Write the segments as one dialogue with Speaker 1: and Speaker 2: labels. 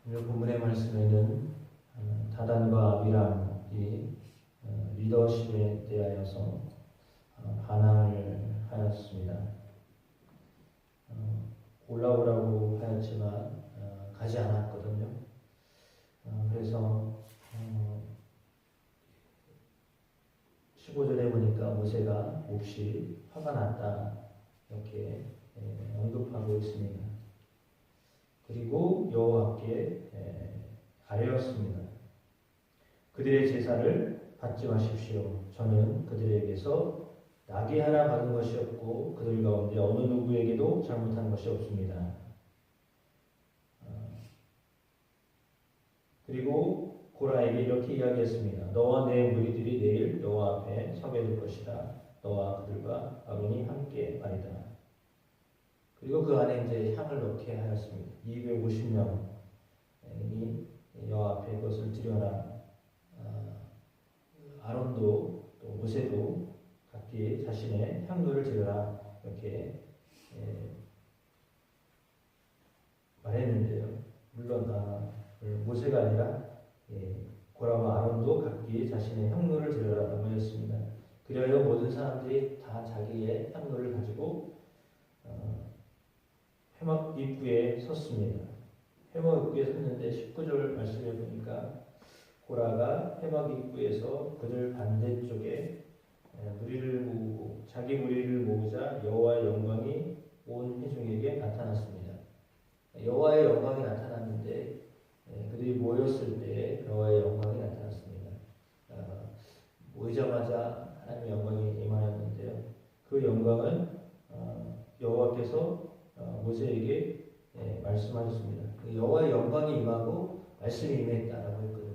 Speaker 1: 오늘 본문의 말씀에는 다단과 아비람이 리더십에 대하여서 반항을 하였습니다. 올라오라고 하였지만 가지 않았거든요. 그래서 15절에 보니까 모세가 몹시 화가 났다 이렇게 언급하고 있습니다. 그리고 여호와께 아뢰었습니다. 그들의 제사를 받지 마십시오. 저는 그들에게서 나귀 하나 받은 것이 없고 그들 가운데 어느 누구에게도 잘못한 것이 없습니다. 그리고 고라에게 이렇게 이야기했습니다. 너와 내 무리들이 내일 여호와 앞에 서게 될 것이다. 너와 그들과 아론이 함께 말이다. 그리고 그 안에 이제 향을 넣게 하였습니다. 250명이 여호와 앞에 그것을 드려라. 아론도 또 모세도 각기 자신의 향로를 드려라 이렇게 말했는데요. 물론 모세가 아니라 고라와 아론도 각기 자신의 향로를 드려라라고 하였습니다. 그리하여 모든 사람들이 다 자기의 향로를 가지고 회막 입구에 섰습니다. 회막 입구에 섰는데 19절 말씀을 보니까 고라가 회막 입구에서 그들 반대쪽에 무리를 모으고 자기 무리를 모으자 여호와의 영광이 온 회중에게 나타났습니다. 여호와의 영광이 나타났는데 그들이 모였을 때 여호와의 영광이 나타났습니다. 모이자마자 하나님의 영광이 임하였는데요. 그 영광은 여호와께서 모세에게 말씀하셨습니다. 여호와의 영광이 임하고 말씀이 임했다라고 했거든요.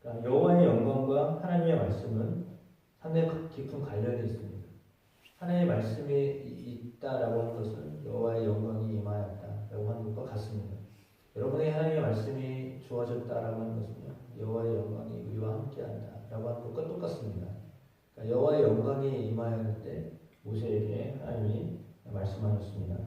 Speaker 1: 그러니까 여호와의 영광과 하나님의 말씀은 상당히 깊은 관련이 있습니다. 하나님의 말씀이 있다라고 하는 것은 여호와의 영광이 임하였다라고 하는 것과 같습니다. 여러분의 하나님의 말씀이 주어졌다라고 하는 것은요, 여호와의 영광이 우리와 함께한다라고 하는 것과 똑같습니다. 그러니까 여호와의 영광이 임하였는데 모세에게 하나님이 말씀하셨습니다.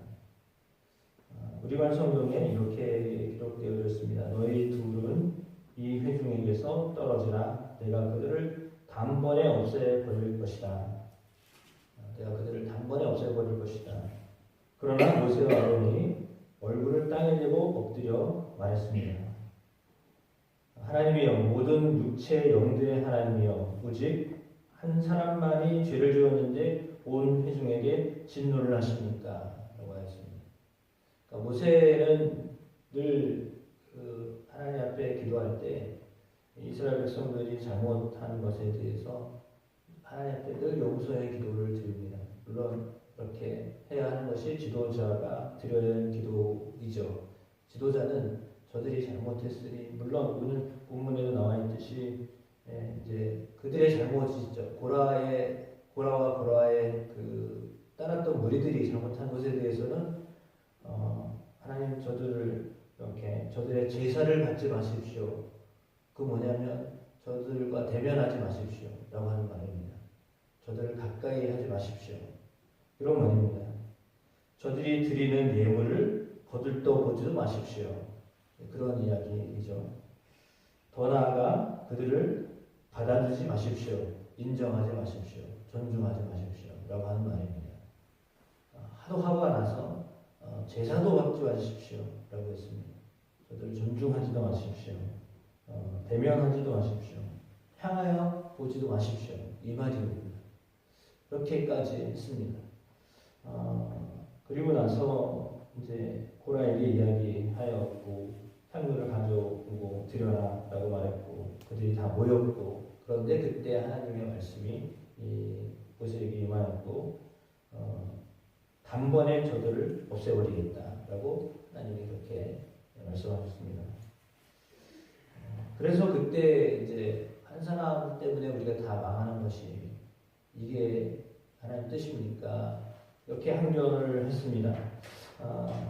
Speaker 1: 우리말 성경에 이렇게 기록되어 있습니다. 너희 둘은 이 회중에게서 떨어지라. 내가 그들을 단번에 없애버릴 것이다. 내가 그들을 단번에 없애버릴 것이다. 그러나 모세와 아론이 얼굴을 땅에 대고 엎드려 말했습니다. 하나님이여, 모든 육체의 영들의 하나님이여, 오직 한 사람만이 죄를 지었는데 온 회중에게 진노를 하십니까? 라고 하였습니다. 그러니까 모세는 늘 하나님 앞에 기도할 때 이스라엘 백성들이 잘못한 것에 대해서 하나님 앞에 늘 용서의 기도를 드립니다. 물론 이렇게 해야 하는 것이 지도자가 드려야 하는 기도이죠. 지도자는 저들이 잘못했으니, 물론 오늘 본문에도 나와 있듯이 이제 그들의 잘못이죠. 고라와 고라의 따랐던 무리들이 잘못한 것에 대해서는 하나님 저들의 제사를 받지 마십시오. 그 뭐냐면 저들과 대면하지 마십시오 라고 하는 말입니다. 저들을 가까이 하지 마십시오. 이런 말입니다. 저들이 드리는 예물을 거들떠보지도 마십시오. 그런 이야기이죠. 더 나아가 그들을 받아주지 마십시오. 인정하지 마십시오. 존중하지 마십시오. 라고 하는 말입니다. 하도 화가 나서 제사도 받지 마십시오. 라고 했습니다. 저들을 존중하지도 마십시오. 대면하지도 마십시오. 향하여 보지도 마십시오. 이 말입니다. 이렇게까지 했습니다. 그리고 나서 이제 고라에게 이야기하였고 향료를 가져오고 드려라 라고 말했고 그들이 다 모였고, 그런데 그때 하나님의 말씀이 모세에게 임하였고 단번에 저들을 없애버리겠다 라고 하나님이 그렇게 말씀하셨습니다. 그래서 그때 이제 한 사람 때문에 우리가 다 망하는 것이 이게 하나님 뜻입니까? 이렇게 항변을 했습니다.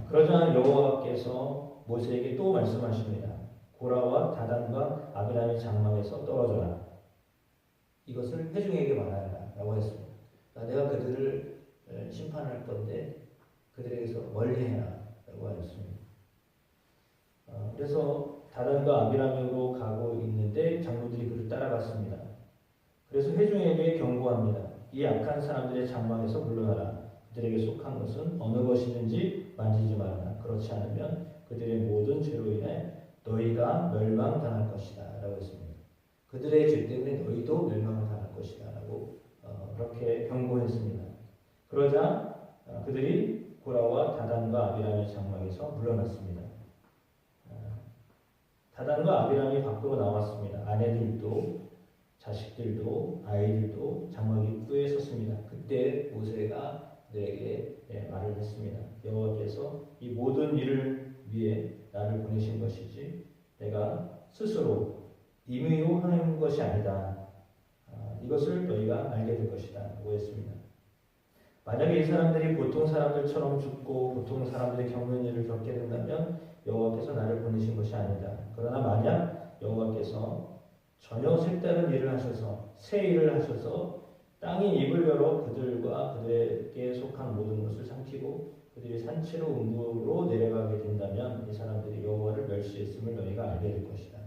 Speaker 1: 그러자 여호와께서 모세에게 또 말씀하십니다. 고라와 다단과 아비람의 장막에서 떨어져라. 이것을 회중에게 말하라 라고 했습니다. 내가 그들을 심판할 건데 그들에게서 멀리해라 라고 하였습니다. 그래서 다단과 아비람으로 가고 있는데 장로들이 그를 따라갔습니다. 그래서 회중에게 경고합니다. 이 악한 사람들의 장막에서 물러나라. 그들에게 속한 것은 어느 것이든지 만지지 말라. 그렇지 않으면 그들의 모든 죄로 인해 너희가 멸망당할 것이다 라고 했습니다. 그들의 죄 때문에 너희도 멸망을 당할 것이다 라고 그렇게 경고했습니다. 그러자 그들이 고라와 다단과 아비람의 장막에서 물러났습니다. 다단과 아비람이 밖으로 나왔습니다. 아내들도 자식들도 아이들도 장막 입구에 섰습니다. 그때 모세가 그들에게 말을 했습니다. 여호와께서 이 모든 일을 위해 나를 보내신 것이지 내가 스스로 임의로 하는 것이 아니다. 이것을 너희가 알게 될 것이다 라고 했습니다. 만약에 이 사람들이 보통 사람들처럼 죽고 보통 사람들이 겪는 일을 겪게 된다면 여호와께서 나를 보내신 것이 아니다. 그러나 만약 여호와께서 전혀 색다른 일을 하셔서 새 일을 하셔서 땅이 입을 열어 그들과 그들에게 속한 모든 것을 삼키고 그들이 산채로 음부로 내려가게 된다면 이 사람들이 여호와를 멸시했음을 너희가 알게 될 것이다.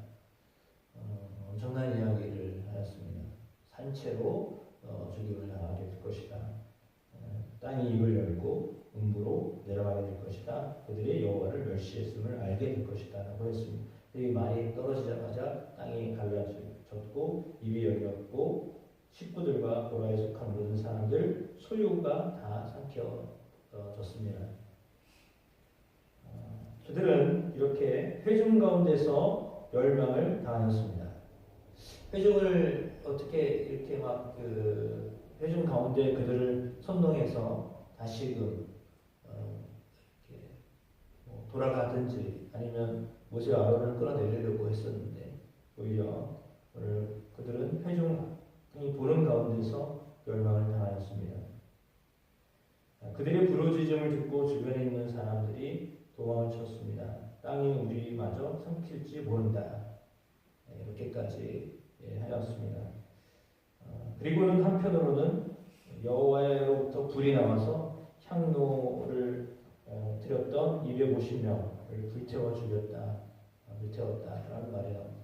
Speaker 1: 엄청난 이야기를 하였습니다. 산채로 죽임을 당하게 될 것이다. 땅이 입을 열고 음부로 내려가게 될 것이다. 그들이 여호와를 멸시했음을 알게 될 것이다 라고 했습니다. 이 말이 떨어지자마자 땅이 갈라졌고 입이 열렸고 식구들과 고라에 속한 모든 사람들 소유가 다 삼켜졌습니다. 그들은 이렇게 회중 가운데서 멸망을 당하였습니다. 회중을 어떻게 이렇게 막 회중 가운데 그들을 선동해서 다시금 이렇게 돌아가든지 아니면 모세와 아론을 끌어내리려고 했었는데 오히려 그들은 회중이 보는 가운데서 멸망을 당하였습니다. 그들의 부르짖음을 듣고 주변에 있는 사람들이 도망을 쳤습니다. 땅이 우리마저 삼킬지 모른다. 이렇게까지 하였습니다. 그리고는 한편으로는 여호와로부터 불이 나와서 향로를 드렸던 250명을 불태워 죽였다. 불태웠다라는 말이에요.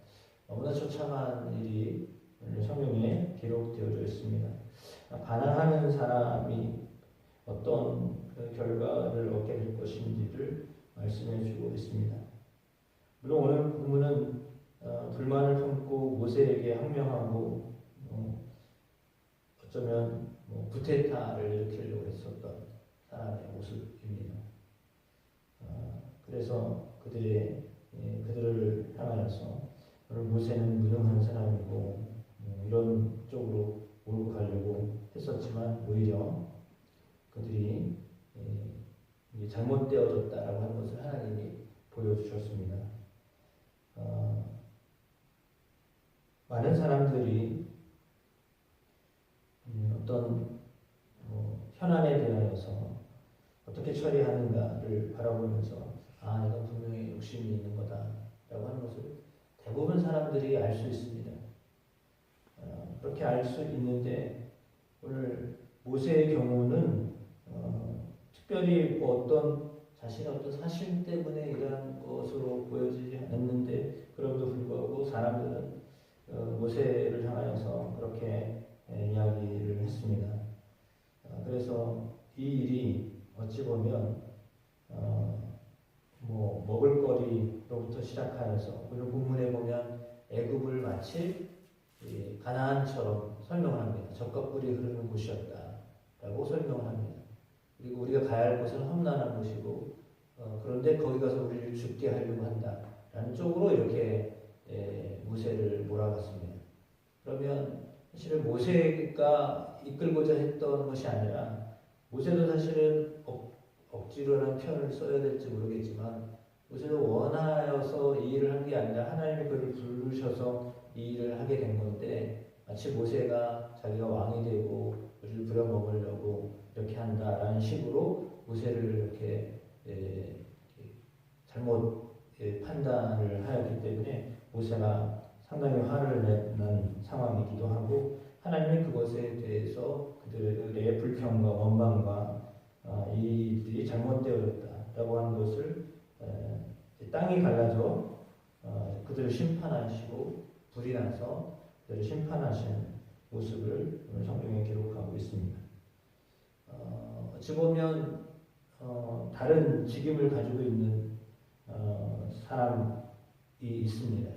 Speaker 1: 너무나 처참한 일이 성경에 기록되어져 있습니다. 반항하는 사람이 어떤 결과를 얻게 될 것인지를 말씀해 주고 있습니다. 물론 오늘 본문은 불만을 품고 모세에게 항명하고 어쩌면 구테타를 일으키려고 했었던 사람의 모습입니다. 그래서 그들을 향하여서 모세는 무능한 사람이고 이런 쪽으로 몰고 가려고 했었지만 오히려 그들이 잘못되어졌다라고 하는 것을 하나님이 보여주셨습니다. 많은 사람들이 어떤 현안에 대하여서 어떻게 처리하는가를 바라보면서 이건 분명히 욕심이 있는 거다라고 하는 것을 대부분 사람들이 알 수 있습니다. 그렇게 알 수 있는데 오늘 모세의 경우는 특별히 자신의 어떤 사실 때문에 이러한 것으로 보여지지 않았는데 그럼에도 불구하고 사람들은 모세를 향하여서 그렇게 이야기를 했습니다. 그래서 이 일이 어찌 보면 먹을거리로부터 시작하여서 오늘 본문에 보면 애굽을 마치 가나안처럼 설명을 합니다. 젖과 꿀이 흐르는 곳이었다라고 설명을 합니다. 그리고 우리가 가야 할 곳은 험난한 곳이고 그런데 거기 가서 우리를 죽게 하려고 한다라는 쪽으로 이렇게 모세를 몰아갔습니다. 그러면 사실은 모세가 이끌고자 했던 것이 아니라 모세도 사실은 억지로라는 표현을 써야 될지 모르겠지만 모세도 원하여서 이 일을 한 게 아니라 하나님이 그를 부르셔서 이 일을 하게 된 건데 마치 모세가 자기가 왕이 되고 우리를 부려먹으려고 이렇게 한다라는 식으로 모세를 이렇게 잘못 판단을 하였기 때문에 모세가 상당히 화를 낸 상황이기도 하고 하나님이 그것에 대해서 그들의 불평과 원망과 이 일들이 잘못되어졌다라고 하는 것을 땅이 갈라져 그들을 심판하시고 불이 나서 그들을 심판하시는 모습을 오늘 성경에 기록하고 있습니다. 어찌 보면 다른 직임을 가지고 있는 사람이 있습니다.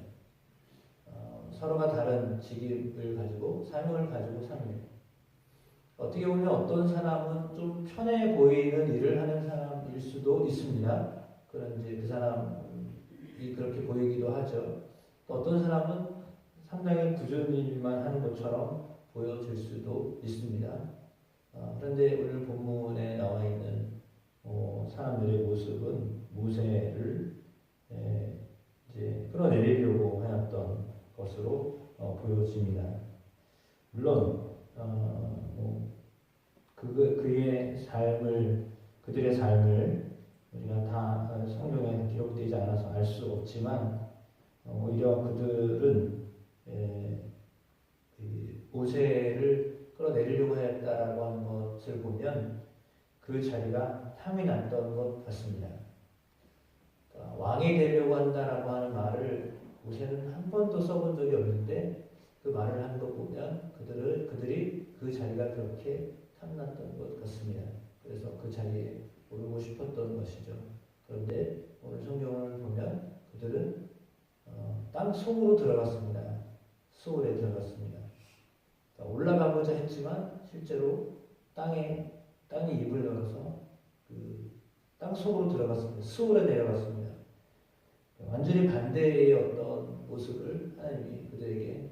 Speaker 1: 서로가 다른 직임을 가지고 사명을 가지고 삽니다. 어떻게 보면 어떤 사람은 좀 편해 보이는 일을 하는 사람일 수도 있습니다. 그런지 그 사람이 그렇게 보이기도 하죠. 또 어떤 사람은 상당히 굳은 일만 하는 것처럼 보여질 수도 있습니다. 그런데 오늘 본문에 나와 있는 사람들의 모습은 모세를 이제 끌어내리려고 하였던 것으로 보여집니다. 물론 그들의 삶을 우리가 다 성경에 기록되지 않아서 알 수 없지만 오히려 그들은 모세를 끌어내리려고 하였다라고 하는 것을 보면 그 자리가 탐이 났던 것 같습니다. 그러니까 왕이 되려고 한다라고 하는 말을 모세는 한 번도 써본 적이 없는데 그 말을 한 거 보면 그들이 그 자리가 그렇게 탐났던 것 같습니다. 그래서 그 자리에 오르고 싶었던 것이죠. 그런데 오늘 성경을 보면 그들은 땅 속으로 들어갔습니다. 수월에 들어갔습니다. 그러니까 올라가고자 했지만 실제로 땅에 입을 열어서 그 땅 속으로 들어갔습니다. 수월에 내려갔습니다. 완전히 반대의 어떤 모습을 하나님이 그들에게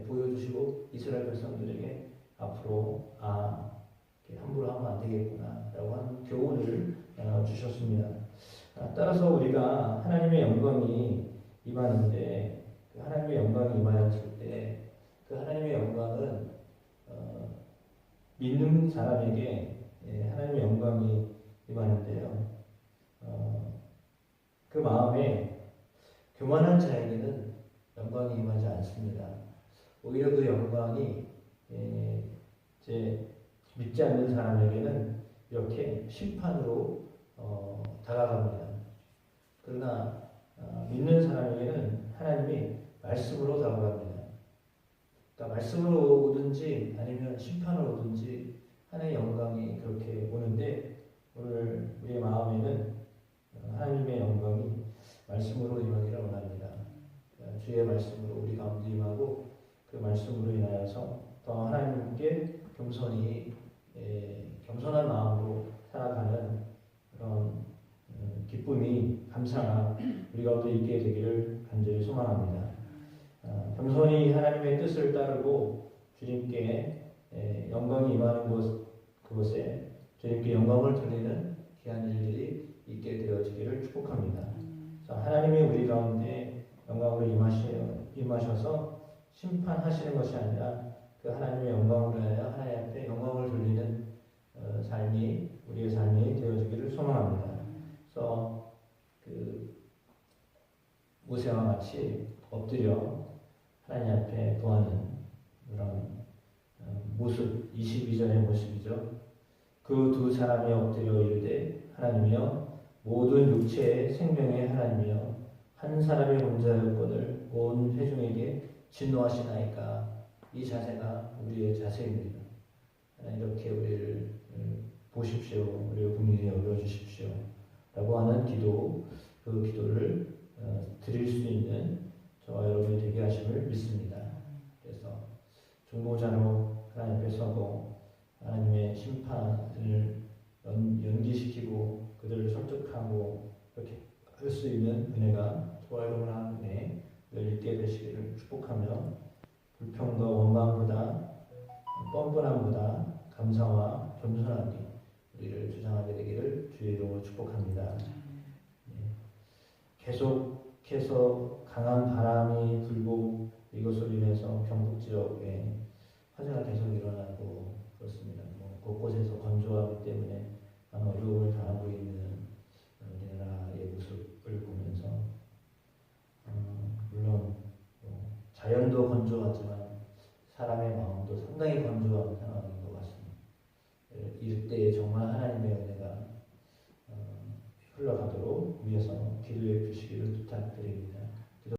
Speaker 1: 보여주시고 이스라엘 백성들에게 앞으로 함부로 하면 안 되겠구나라고 하는 교훈을 주셨습니다. 따라서 우리가 하나님의 영광이 임하는데 그 하나님의 영광이 임하였을 때 그 하나님의 영광은 믿는 사람에게 하나님의 영광이 임하는데요. 그 마음에 교만한 자에게는 영광이 임하지 않습니다. 오히려 그 영광이 이제 믿지 않는 사람에게는 이렇게 심판으로 다가갑니다. 그러나 믿는 사람에게는 하나님이 말씀으로 다가갑니다. 그러니까 말씀으로 오든지 아니면 심판으로 오든지 하나님의 영광이 그렇게 오는데 오늘 우리의 마음에는 하나님의 영광이 말씀으로 임하기를 원합니다. 주의 말씀으로 우리 가운데 임하고 그 말씀으로 인하여서 더 하나님께 겸손한 마음으로 살아가는 그런 기쁨이 감사가 우리 가운데 있게 되기를 간절히 소망합니다. 겸손히 하나님의 뜻을 따르고 주님께 영광이 임하는 그곳에 주님께 영광을 돌리는 귀한 일들이 있게 되어지기를 축복합니다. 하나님이 우리 가운데 영광으로 임하셔서 심판하시는 것이 아니라 그 하나님의 영광으로 인하여 하나님 앞에 영광을 돌리는 삶이 우리의 삶이 되어지기를 소망합니다. 그래서 그 모세와 같이 엎드려 하나님 앞에 구하는 그런 모습, 22절의 모습이죠. 그 두 사람이 엎드려 이르되 하나님이여 모든 육체의 생명의 하나님이여 한 사람이 범죄하였거늘 온 회중에게 진노하시나이까. 이 자세가 우리의 자세입니다. 이렇게 우리를 보십시오. 우리를 긍휼히 여겨주십시오. 라고 하는 기도, 그 기도를 드릴 수 있는 저와 여러분이 되게 하심을 믿습니다. 그래서 중보자로 하나님 앞에 서고 하나님의 심판을 연기시키고 그들을 설득하고 그렇게 할 수 있는 은혜가 저와 여러분 안에 늘 있게 되시기를 축복하며 불평과 원망보다 뻔뻔함보다 감사와 겸손함이 우리를 주장하게 되기를 주의 이름으로 축복합니다. 계속해서 강한 바람이 불고 이것으로 인해서 경북 지역에 화재가 계속 일어나고 그렇습니다. 곳곳에서 건조하기 때문에 어려움을 당하고 있는 우리나라의 모습을 보면서 물론 자연도 건조하지만 사람의 마음도 상당히 건조한 상황인 것 같습니다. 이럴 때에 정말 하나님의 은혜가 흘러가도록 위해서 기도해 주시기를 부탁드립니다.